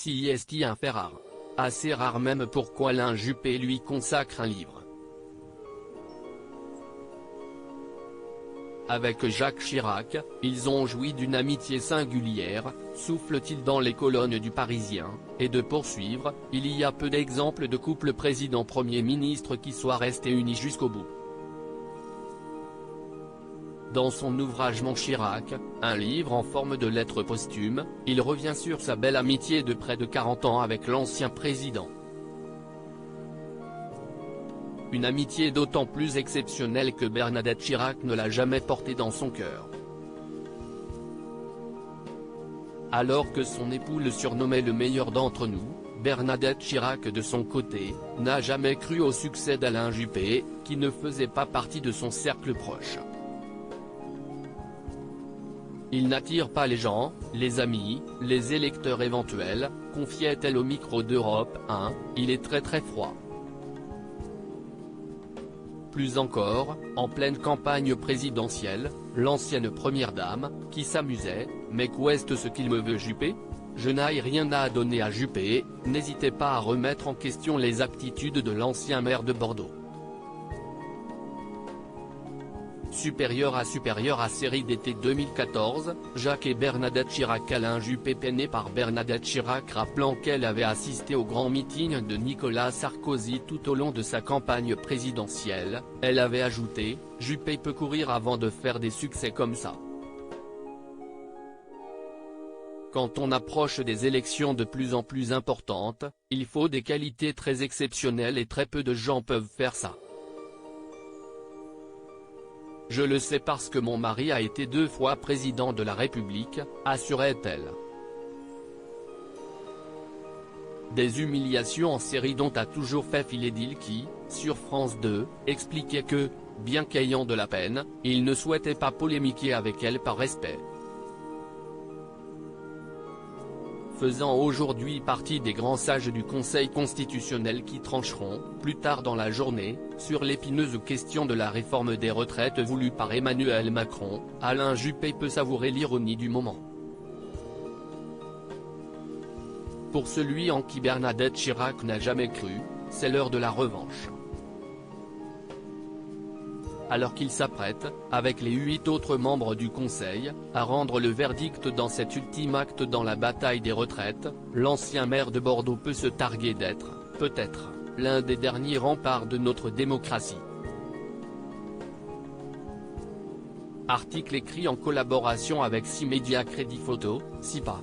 Si est un fait rare. Assez rare même pour qu'Alain Juppé lui consacre un livre. Avec Jacques Chirac, ils ont joui d'une amitié singulière, souffle-t-il dans les colonnes du Parisien, et de poursuivre, il y a peu d'exemples de couple président-premier ministre qui soient restés unis jusqu'au bout. Dans son ouvrage Mon Chirac, un livre en forme de lettre posthume, il revient sur sa belle amitié de près de 40 ans avec l'ancien président. Une amitié d'autant plus exceptionnelle que Bernadette Chirac ne l'a jamais portée dans son cœur. Alors que son époux le surnommait le meilleur d'entre nous, Bernadette Chirac de son côté, n'a jamais cru au succès d'Alain Juppé, qui ne faisait pas partie de son cercle proche. Il n'attire pas les gens, les amis, les électeurs éventuels, confiait-elle au micro d'Europe 1, il est très froid. Plus encore, en pleine campagne présidentielle, l'ancienne première dame, qui s'amusait, mais qu'ouest ce qu'il me veut Juppé ? Je n'ai rien à donner à Juppé, n'hésitez pas à remettre en question les aptitudes de l'ancien maire de Bordeaux. Supérieur à série d'été 2014, Jacques et Bernadette Chirac. Alain Juppé peiné par Bernadette Chirac rappelant qu'elle avait assisté au grand meeting de Nicolas Sarkozy tout au long de sa campagne présidentielle, elle avait ajouté « Juppé peut courir avant de faire des succès comme ça ». Quand on approche des élections de plus en plus importantes, il faut des qualités très exceptionnelles et très peu de gens peuvent faire ça. Je le sais parce que mon mari a été 2 fois président de la République, assurait-elle. Des humiliations en série dont a toujours fait Filedil qui, sur France 2, expliquait que, bien qu'ayant de la peine, il ne souhaitait pas polémiquer avec elle par respect. Faisant aujourd'hui partie des grands sages du Conseil constitutionnel qui trancheront, plus tard dans la journée, sur l'épineuse question de la réforme des retraites voulue par Emmanuel Macron, Alain Juppé peut savourer l'ironie du moment. Pour celui en qui Bernadette Chirac n'a jamais cru, c'est l'heure de la revanche. Alors qu'il s'apprête, avec les 8 autres membres du Conseil, à rendre le verdict dans cet ultime acte dans la bataille des retraites, l'ancien maire de Bordeaux peut se targuer d'être, peut-être, l'un des derniers remparts de notre démocratie. Article écrit en collaboration avec 6 médias Crédit Photo, SIPA.